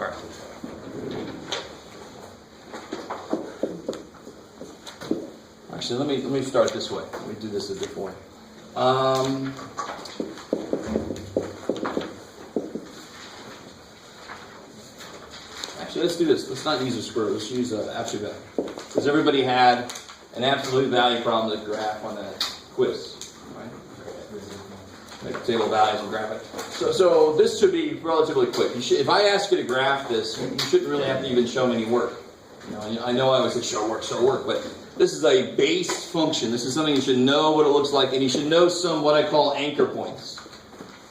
All right. Actually, let me start this way. Let me do this a different way. Actually, let's do this. Let's not use a square root. Let's use absolute value. Because everybody had an absolute value problem to graph on that quiz, right? Make a table of values and graph it. So this should be relatively quick. If I ask you to graph this, you shouldn't really have to even show me any work. I know I always say show work, but this is a base function. This is something you should know what it looks like, and you should know some what I call anchor points.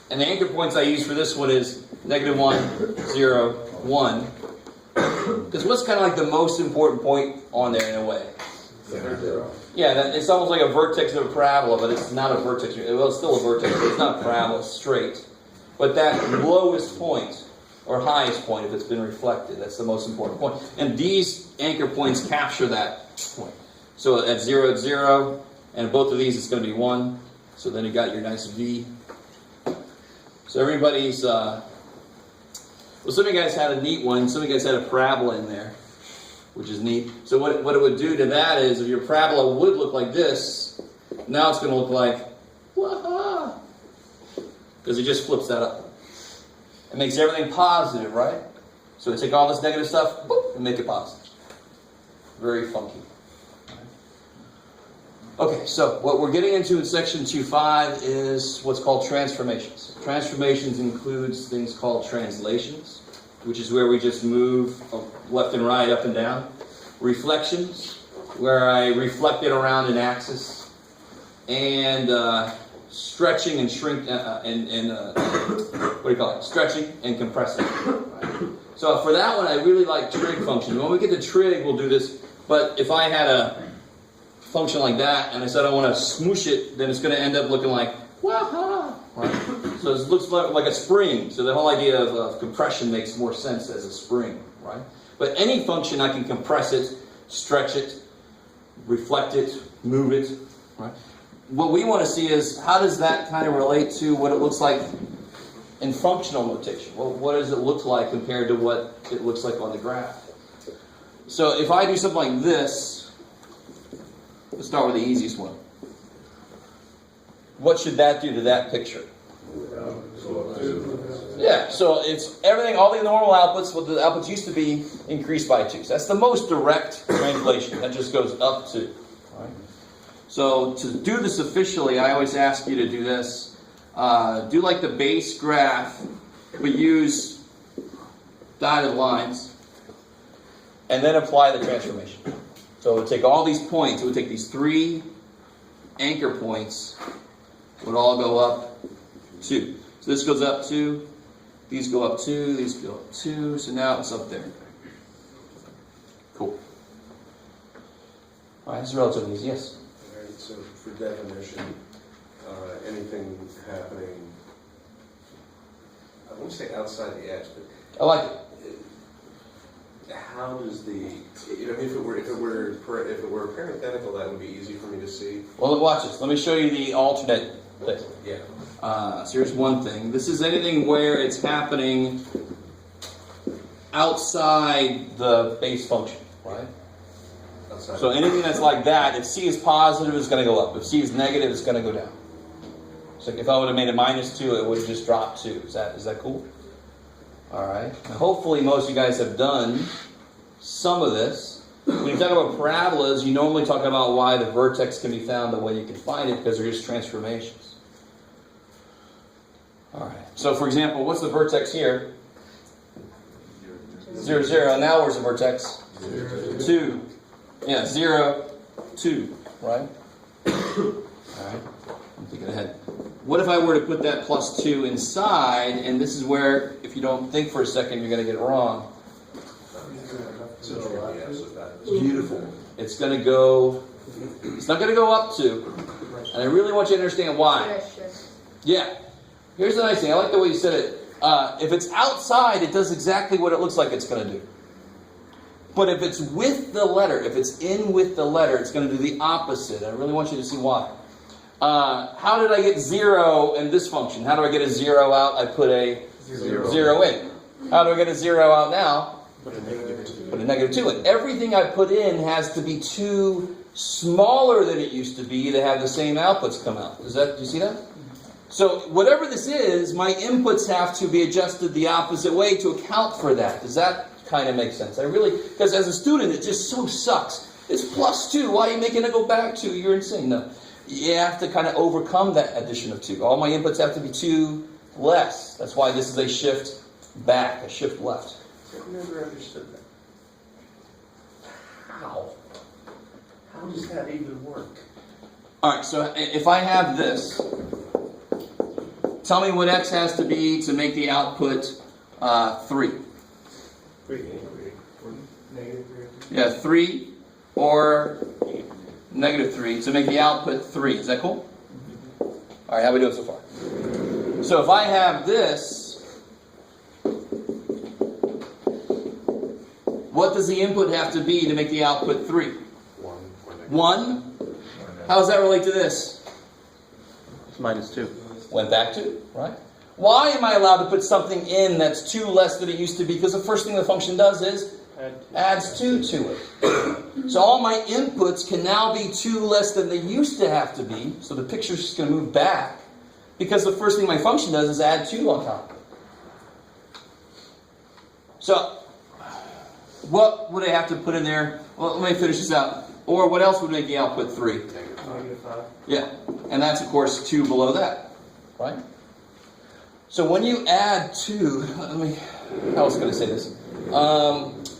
And the anchor points I use for this one is -1, 0, 1. Because what's kind of like the most important point on there in a way? 0. Yeah, it's almost like a vertex of a parabola, but it's not a vertex. Well, it's still a vertex, but it's not a parabola, it's straight. But that lowest point, or highest point if it's been reflected, that's the most important point. And these anchor points capture that point. So at 0, it's 0, and both of these it's going to be 1. So then you got your nice V. So everybody's, well, some of you guys had a neat one. Some of you guys had a parabola in there, which is neat. So what it would do to that is, if your parabola would look like this, now it's going to look like, wah-ha, because it just flips that up. It makes everything positive, right? So we take all this negative stuff, boop, and make it positive. Very funky. Okay, so what we're getting into in section 2.5 is what's called transformations. Transformations includes things called translations, which is where we just move left and right, up and down. Reflections, where I reflect it around an axis. And stretching and shrink, what do you call it? Stretching and compressing. Right? So for that one, I really like trig function. When we get to trig, we'll do this. But if I had a function like that, and I said I want to smoosh it, then it's going to end up looking like, wah-ha, right? So it looks like a spring. So the whole idea of compression makes more sense as a spring, right? But any function, I can compress it, stretch it, reflect it, move it, right? What we want to see is, how does that kind of relate to what it looks like in functional notation? Well, what does it look like compared to what it looks like on the graph? So if I do something like this, let's start with the easiest one. What should that do to that picture? Yeah, so it's everything, all the normal outputs, what the outputs used to be, increased by 2. So that's the most direct translation. That just goes up 2. Right? So to do this officially, I always ask you to do this. Do like the base graph, but use dotted lines, and then apply the transformation. So it would take all these points, it would take these 3 anchor points, would all go up 2. So this goes up 2, these go up 2, these go up 2, so now it's up there. Cool. Alright, this is relatively easy, yes? Alright, so for definition, anything happening, I won't say outside the X, but I like it. how does the, if it were parenthetical, that would be easy for me to see. Well, watch this. Let me show you the alternate thing. Yeah. So here's one thing. This is anything where it's happening outside the base function, right? Outside. So anything that's like that, if C is positive, it's going to go up. If C is negative, it's going to go down. So if I would have made it -2, it would have just dropped 2. Is that cool? All right. Now, hopefully most of you guys have done some of this. When you talk about parabolas, you normally talk about why the vertex can be found the way you can find it, because they're just transformations. All right. So for example, what's the vertex here? 0, 0. Now where's the vertex? 2. Yeah, 0, 2. Right? All right. I'm thinking ahead. What if I were to put that +2 inside, and this is where, if you don't think for a second, you're going to get it wrong. Beautiful. It's going to go, it's not going to go up 2. And I really want you to understand why. Yeah. Here's the nice thing. I like the way you said it. If it's outside, it does exactly what it looks like it's going to do. But if it's with the letter, if it's in with the letter, it's going to do the opposite. I really want you to see why. How did I get 0 in this function? How do I get a 0 out? I put a 0 in. How do I get a 0 out now? Put a -2. Put a -2 in. Everything I put in has to be 2 smaller than it used to be to have the same outputs come out. Do you see that? So whatever this is, my inputs have to be adjusted the opposite way to account for that. Does that kind of make sense? Because as a student, it just so sucks. It's +2. Why are you making it go back 2? You're insane. No. You have to kind of overcome that addition of 2. All my inputs have to be 2 less. That's why this is a shift back, a shift left. I've never understood that. How? How does that even work? All right, so if I have this, tell me what x has to be to make the output 3. 3. Yeah, 3 or -3 to make the output 3. Is that cool? All right, how are we doing so far? So if I have this, what does the input have to be to make the output 3? 1. How does that relate to this? It's -2. Went back 2, right? Why am I allowed to put something in that's 2 less than it used to be? Because the first thing the function does is adds 2 to it. So all my inputs can now be 2 less than they used to have to be. So the picture's just going to move back. Because the first thing my function does is add 2 on top. So what would I have to put in there? Well, let me finish this out. Or what else would make the output 3? -5. Yeah. And that's, of course, 2 below that. Right? So when you add 2, how else can I say this?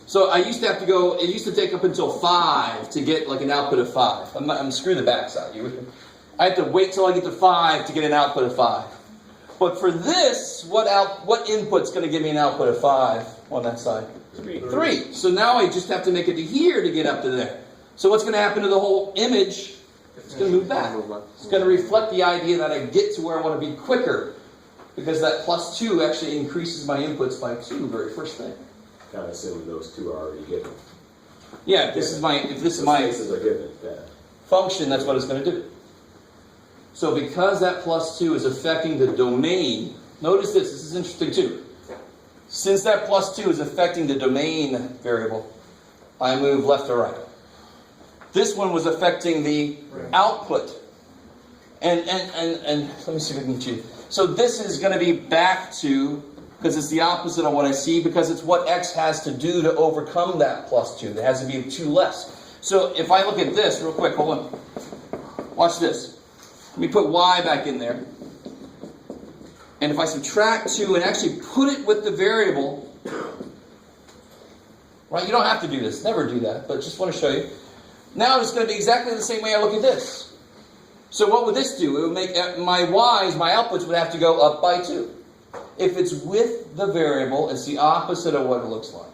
So I used to have to go, it used to take up until 5 to get like an output of 5. I'm screw the backside. You with me? I have to wait till I get to 5 to get an output of 5. But for this, what input's going to give me an output of 5 on that side? 3. So now I just have to make it to here to get up to there. So what's going to happen to the whole image? It's going to move back. It's going to reflect the idea that I get to where I want to be quicker. Because that +2 actually increases my inputs by 2, very first thing. Kind of assuming those 2 are already given. Yeah, if this is my Spaces are given, yeah. function, that's what it's going to do. So because that +2 is affecting the domain, notice this is interesting too. Since that +2 is affecting the domain variable, I move left to right. This one was affecting the output. And let me see if I can achieve. So this is going to be back to, because it's the opposite of what I see, because it's what x has to do to overcome that +2. There has to be 2 less. So if I look at this real quick, hold on. Watch this. Let me put y back in there. And if I subtract 2 and actually put it with the variable, right? You don't have to do this. Never do that, but just want to show you. Now it's going to be exactly the same way I look at this. So what would this do? It would make my y's, my outputs would have to go up by 2. If it's with the variable, it's the opposite of what it looks like.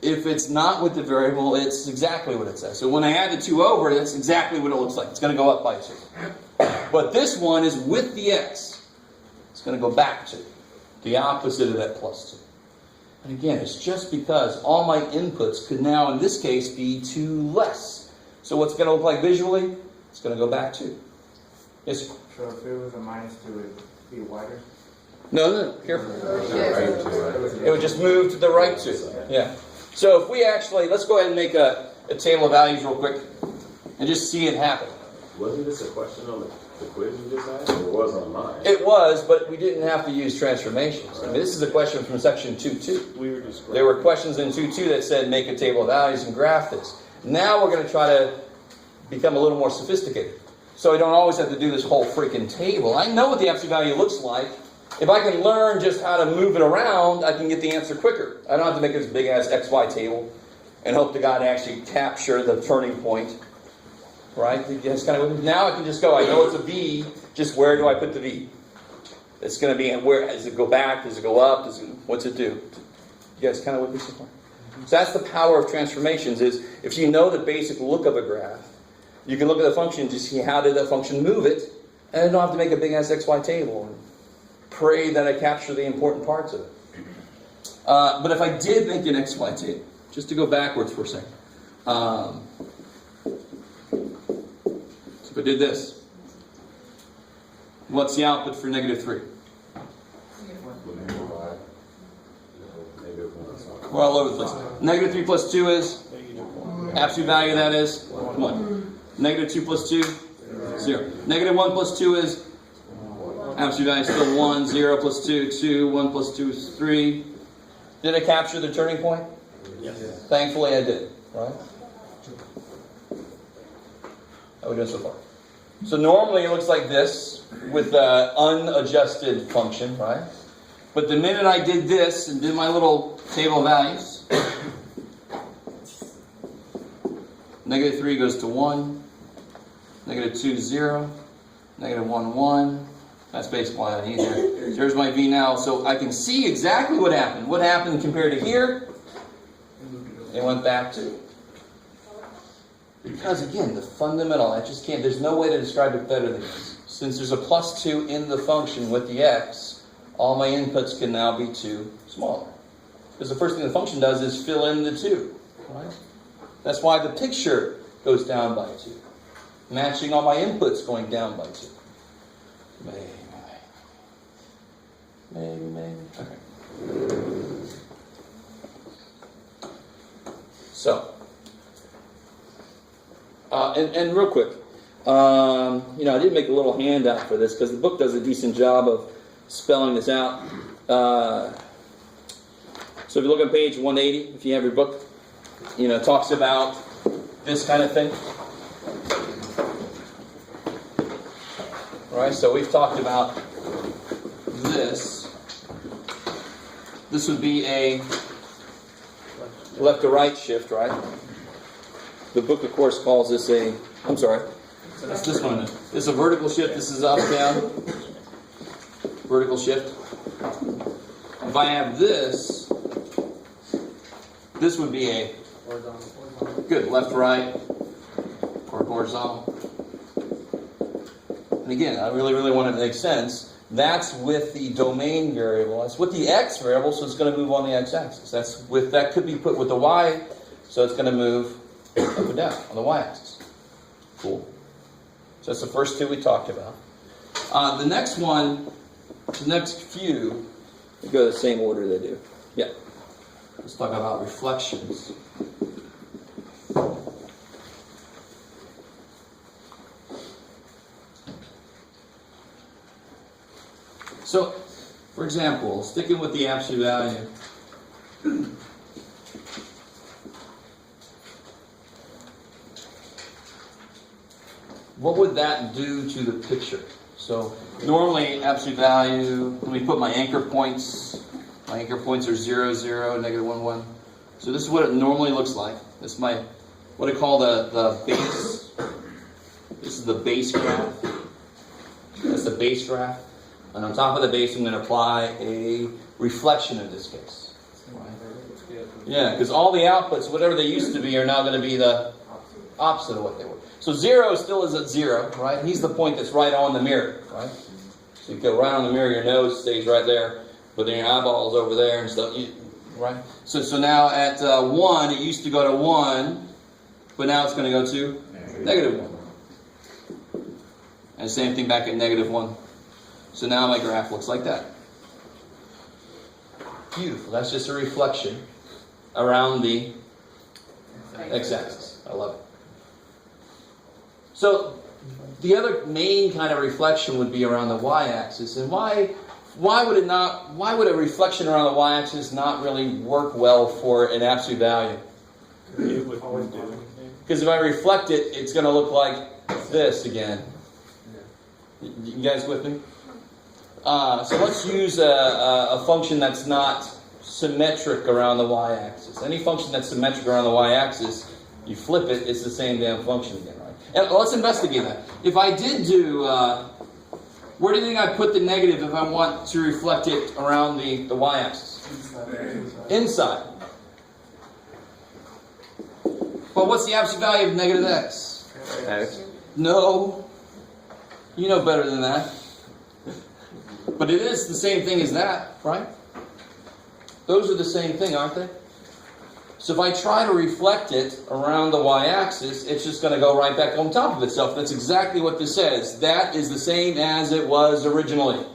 If it's not with the variable, it's exactly what it says. So when I add the 2 over, that's exactly what it looks like. It's going to go up by 2. But this one is with the x. It's going to go back 2. The opposite of that +2. And again, it's just because all my inputs could now, in this case, be 2 less. So what's it going to look like visually? It's going to go back 2. Yes? So if it was a -2, it would be wider? No, careful. It would just move to the right 2. Yeah. So if we actually, let's go ahead and make a table of values real quick and just see it happen. Wasn't this a question on the quiz you just asked? Or it was on mine? It was, but we didn't have to use transformations. I mean, this is a question from section 2.2. There were questions in 2.2 that said make a table of values and graph this. Now we're going to try to become a little more sophisticated. So I don't always have to do this whole freaking table. I know what the absolute value looks like. If I can learn just how to move it around, I can get the answer quicker. I don't have to make this big-ass XY table and hope to God actually capture the turning point. Right? That's kind of, now I can just go, I know it's a V, just where do I put the V? It's going to be, where does it go back? Does it go up? What's it do? You guys kind of with me so far? So that's the power of transformations, is if you know the basic look of a graph, you can look at the function to see how did that function move it, and I don't have to make a big-ass XY table and pray that I capture the important parts of it. But if I did make an XY table, just to go backwards for a second, so if I did this, what's the output for -3? We're all over the place. Negative 3 plus 2 is? Absolute value of that is? 1. Negative 2 plus 2? 0. Negative 1 plus 2 is? Absolute value is still 1. 0 plus 2, 2. 1 plus 2 is 3. Did I capture the turning point? Yes. Thankfully I did. Right? How are we doing so far? So normally it looks like this with the unadjusted function, right? But the minute I did this and did my little table of values, negative 3 goes to 1, negative 2 to 0, negative 1, 1. That's basically all I need there. So there's my V now. So I can see exactly what happened. What happened compared to here? It went back to. Because again, the fundamental, I just can't, there's no way to describe it better than this. Since there's a plus 2 in the function with the x, all my inputs can now be 2 smaller. Because the first thing the function does is fill in the 2. Right? That's why the picture goes down by 2. Matching all my inputs going down by 2. Maybe. Okay. So, and real quick, I did make a little handout for this because the book does a decent job of spelling this out. So if you look on page 180, if you have your book, it talks about this kind of thing. Right, so we've talked about this. This would be a left to right shift, right? The book, of course, calls this that's this one. This is a vertical shift. This is up, down. Vertical shift. If I have this would be a good left, right, or horizontal. And again, I really want it to make sense. That's with the domain variable. That's with the x variable, so it's going to move on the x-axis. That could be put with the y, so it's going to move up and down on the y-axis. Cool. So that's the first two we talked about. The next one, the next few, we go the same order they do. Yeah. Let's talk about reflections. So, for example, sticking with the absolute value, what would that do to the picture? So, normally, absolute value, let me put my anchor points. My anchor points are 0, 0, negative 1, 1. So this is what it normally looks like. This is my, what I call the base. This is the base graph. That's the base graph. And on top of the base, I'm going to apply a reflection in this case. Right? Yeah, because all the outputs, whatever they used to be, are now going to be the opposite of what they were. So 0 still is at 0, right? He's the point that's right on the mirror, right? So you go right on the mirror, your nose stays right there, but then your eyeballs over there and stuff, right? So now at 1, it used to go to 1, but now it's going to go to negative 1. And same thing back at negative 1. So now my graph looks like that. Beautiful. That's just a reflection around the x-axis. I love it. So the other main kind of reflection would be around the y-axis. And why would a reflection around the y-axis not really work well for an absolute value? Because if I reflect it, it's going to look like this again. You guys with me? So let's use a function that's not symmetric around the y-axis. Any function that's symmetric around the y-axis, you flip it, it's the same damn function again, right? And let's investigate that. If I did do, where do you think I put the negative if I want to reflect it around the y-axis? Inside. But what's the absolute value of negative x? X. No. You know better than that. But it is the same thing as that, right? Those are the same thing, aren't they? So if I try to reflect it around the y-axis, it's just going to go right back on top of itself. That's exactly what this says. That is the same as it was originally.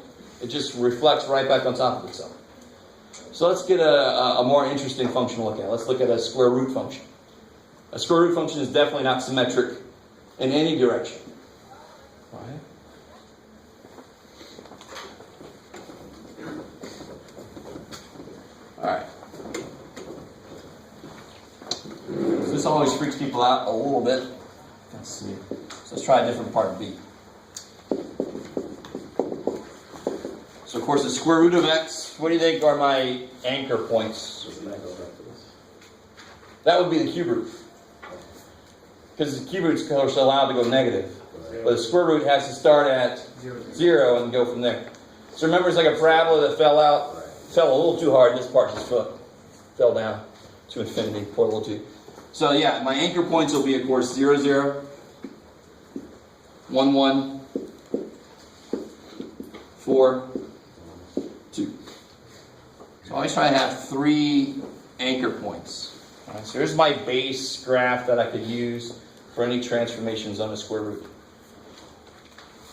It just reflects right back on top of itself. So let's get a more interesting function to look at. Let's look at a square root function. A square root function is definitely not symmetric in any direction. Right? Alright. So this always freaks people out a little bit. Let's see. So let's try a different part B. So of course the square root of x, what do you think are my anchor points? That would be the cube root. Because the cube root is of course allowed to go negative. But the square root has to start at 0 and go from there. So remember, it's like a parabola that fell a little too hard. This part just fell down to infinity, poor little two. So yeah, my anchor points will be, of course, 0, 0, 1, 1, 4, 2. So I always try to have 3 anchor points. All right, so here's my base graph that I could use for any transformations on the square root.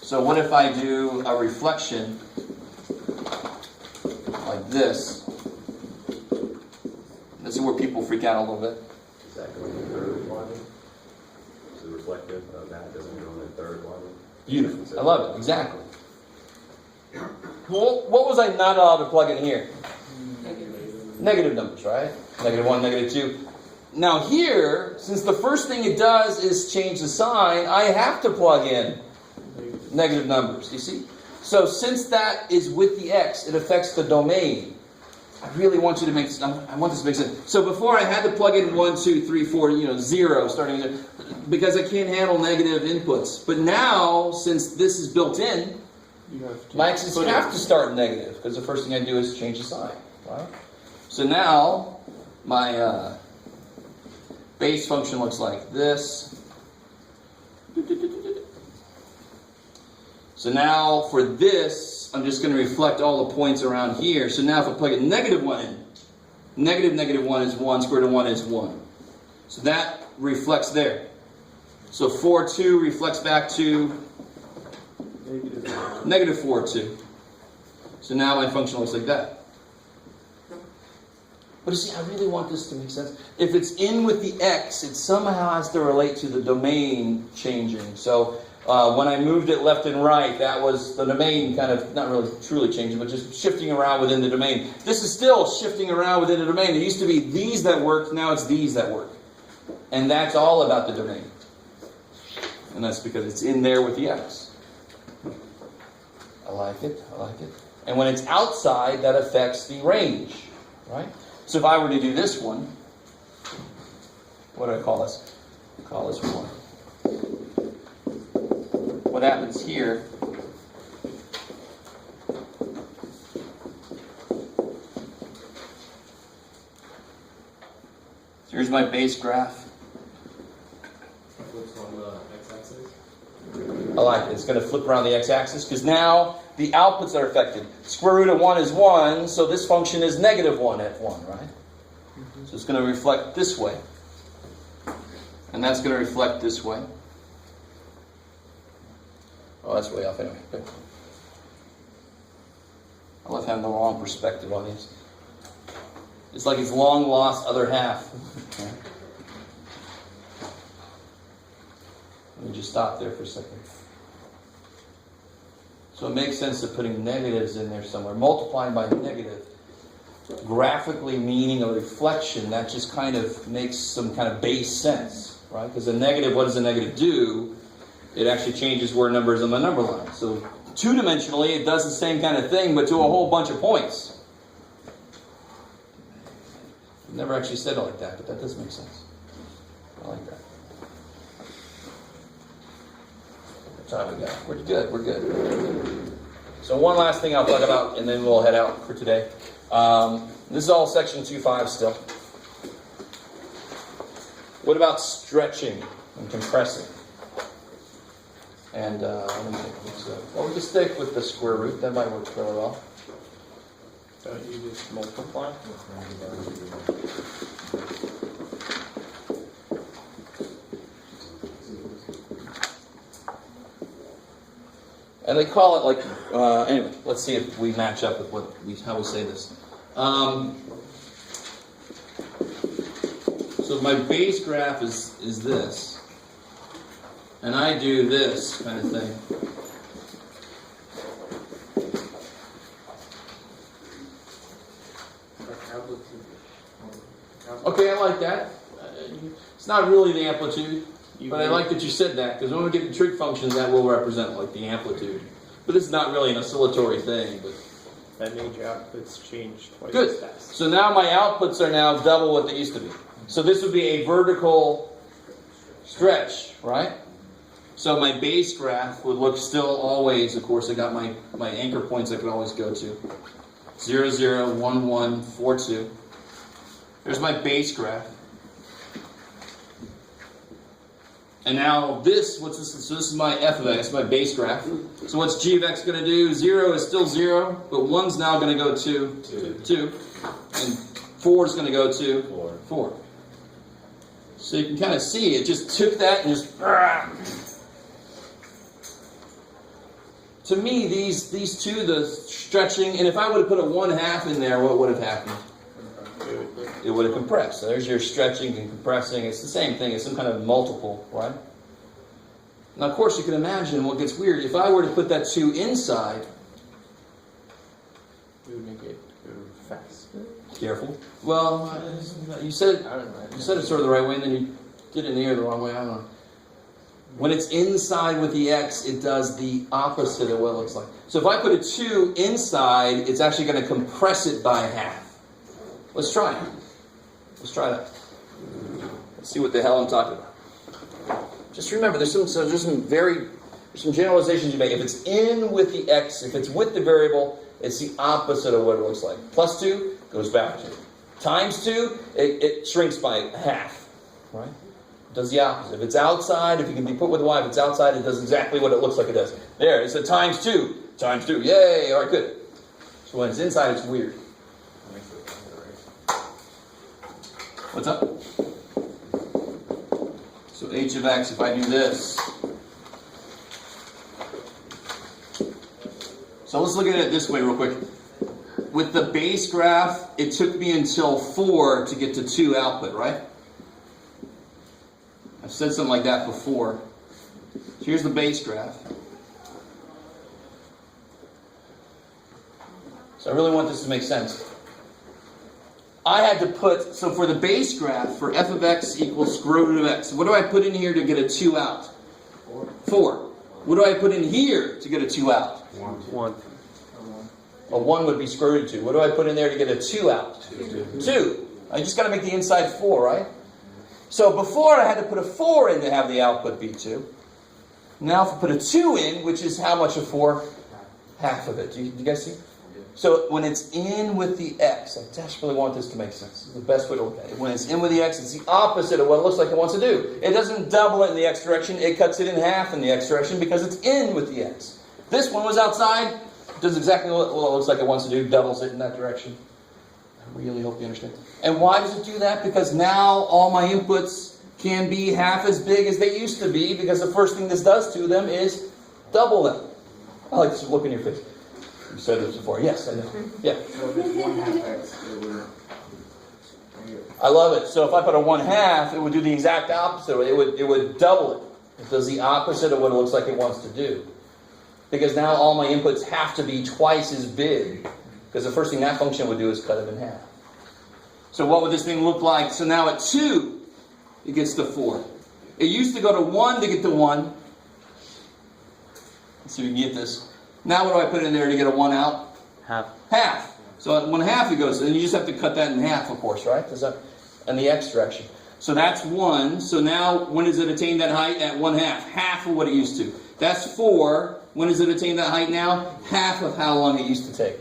So what if I do a reflection like this? This is where people freak out a little bit. Is that going in the third quadrant? Is it reflective of that? Doesn't it go in the third quadrant? Beautiful. I love it. Exactly. Well, what was I not allowed to plug in here? Negative numbers, right? -1, -2. Now here, since the first thing it does is change the sign, I have to plug in negative numbers, you see? So since that is with the x, it affects the domain. I really want you to make, I want this to make sense. So before I had to plug in 1, 2, 3, 4, 0, starting there, because I can't handle negative inputs. But now, since this is built in, my x's have to start negative, because the first thing I do is change the sign, right? So now, my base function looks like this. So now for this, I'm just going to reflect all the points around here. So now if I plug a -1 in, -1 is 1, square root of 1 is 1. So that reflects there. So 4, 2 reflects back to -4, 2. So now my function looks like that. But you see, I really want this to make sense. If it's in with the x, it somehow has to relate to the domain changing. So when I moved it left and right, that was the domain kind of, not really truly changing, but just shifting around within the domain. This is still shifting around within the domain. It used to be these that worked, now it's these that work. And that's all about the domain. And that's because it's in there with the x. I like it, I like it. And when it's outside, that affects the range, right? So if I were to do this one, what do I call this? I call this 1. What happens here so here's my base graph. Flips on the x-axis? I like it. It's going to flip around the x-axis because now the outputs are affected. Square root of 1 is 1, so this function is -1 at 1, right? So it's going to reflect this way. And that's going to reflect this way. Oh, that's way off anyway. Good. I love having the wrong perspective on these. It's like its long lost other half. Okay. Let me just stop there for a second. So it makes sense of putting negatives in there somewhere. Multiplying by negative, graphically meaning a reflection, that just kind of makes some kind of base sense, right? Because a negative, what does a negative do? It actually changes where a number is on the number line. So two-dimensionally, it does the same kind of thing, but to a whole bunch of points. I've never actually said it like that, but that does make sense. I like that. What time we got? We're good, we're good. So one last thing I'll talk about, and then we'll head out for today. This is all section 2.5 still. What about stretching and compressing? And let me think. Well, we can stick with the square root. That might work fairly well. Don't you just multiply? And they call it like, anyway, let's see if we match up with how we say this. So my base graph is this. And I do this kind of thing. Okay, I like that. It's not really the amplitude, but I like that you said that, because when we get to trig functions, that will represent like the amplitude. But it's not really an oscillatory thing. But That made your outputs change twice good. as fast. So now my outputs are now double what they used to be. So this would be a vertical stretch, right? So my base graph would look still always, of course, I got my anchor points I could always go to. 0, 0, 1, 1, 4, 2. There's my base graph. And now this, what's this? So this is my f of x, my base graph. So what's g of x going to do? 0 is still 0, but 1's now going to go to 2. And 4 is going to go to 4. So you can kind of see, it just took that and just... To me, these two, the stretching, and if I would have put a 1/2 in there, what would have happened? It would have compressed. So there's your stretching and compressing. It's the same thing. It's some kind of multiple, right? Now, of course, you can imagine what gets weird. If I were to put that 2 inside... It would make it go faster. Careful. Well, you said it. I don't know. You said it sort of the right way, and then you did it in the air the wrong way. I don't know. When it's inside with the x, it does the opposite of what it looks like. So if I put a 2 inside, it's actually going to compress it by half. Let's try it. Let's try that. Let's see what the hell I'm talking about. Just remember, there's some generalizations you make. If it's in with the x, if it's with the variable, it's the opposite of what it looks like. Plus 2 goes back. Times 2, it shrinks by half. Right? It does the opposite. If it's outside, if it can be put with y, if it's outside, it does exactly what it looks like it does. There, it's a times 2. Times 2. Yay! All right, good. So when it's inside, it's weird. What's up? So h of x, if I do this. So let's look at it this way real quick. With the base graph, it took me until 4 to get to 2 output, right? I've said something like that before. So here's the base graph. So I really want this to make sense. I had to put, so for the base graph, for f of x equals square root of x, what do I put in here to get a 2 out? 4. What do I put in here to get a 2 out? 1. A 1 would be square root of 2. What do I put in there to get a 2 out? 2. I just got to make the inside 4, right? So before I had to put a 4 in to have the output be 2. Now if I put a 2 in, which is how much of 4? Half of it. Do you guys see? So when it's in with the x, I desperately want this to make sense. It's the best way to look at it. When it's in with the x, it's the opposite of what it looks like it wants to do. It doesn't double it in the x direction. It cuts it in half in the x direction because it's in with the x. This one was outside. It does exactly what it looks like it wants to do. Doubles it in that direction. I really hope you understand. And why does it do that? Because now all my inputs can be half as big as they used to be, because the first thing this does to them is double them. I like this look in your face. You said this before. Yes, I know. Yeah. So if it's 1/2 x, it would... I love it. So if I put a 1/2, it would do the exact opposite. It would double it. It does the opposite of what it looks like it wants to do. Because now all my inputs have to be twice as big. Because the first thing that function would do is cut it in half. So what would this thing look like? So now at 2, it gets to 4. It used to go to 1 to get to 1. Let's see if we can get this. Now what do I put in there to get a 1 out? Half. So at 1/2 it goes, and you just have to cut that in half, of course, right? Does that in the x direction? So that's 1. So now when does it attain that height? At 1/2. Half of what it used to. That's 4. When does it attain that height now? Half of how long it used to take.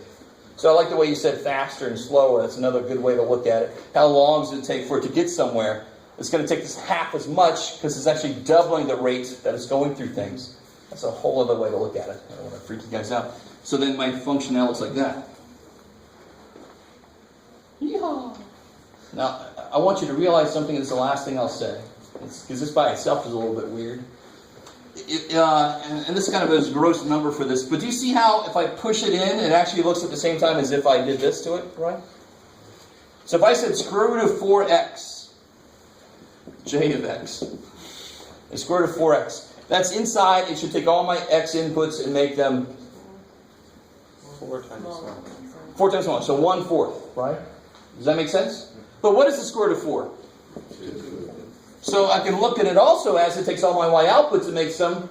So I like the way you said faster and slower. That's another good way to look at it. How long does it take for it to get somewhere? It's going to take this half as much because it's actually doubling the rate that it's going through things. That's a whole other way to look at it. I don't want to freak you guys out. So then my function now looks like that. Yeehaw. Now, I want you to realize something. That's the last thing I'll say. Because this by itself is a little bit weird. And this is kind of a gross number for this. But do you see how if I push it in, it actually looks at the same time as if I did this to it, right? So if I said square root of 4x, j of x, the square root of 4x, that's inside. It should take all my x inputs and make them 4 times 1. 4 times 1, so 1/4, right? Does that make sense? But what is the square root of 4? So I can look at it also as it takes all my y outputs and makes them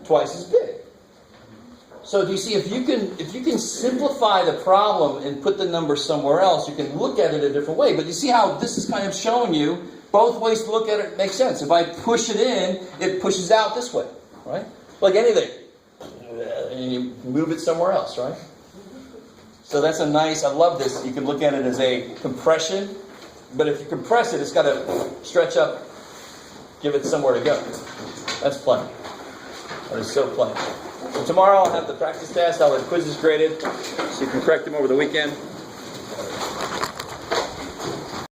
twice as big. So do you see, if you can simplify the problem and put the number somewhere else, you can look at it a different way. But you see how this is kind of showing you both ways to look at it makes sense. If I push it in, it pushes out this way, right? Like anything. And you move it somewhere else, right? So that's a nice, I love this. You can look at it as a compression, but if you compress it, it's got to stretch up, give it somewhere to go. That's plenty. That is so plenty. So tomorrow I'll have the practice test, I'll have quizzes graded, so you can correct them over the weekend.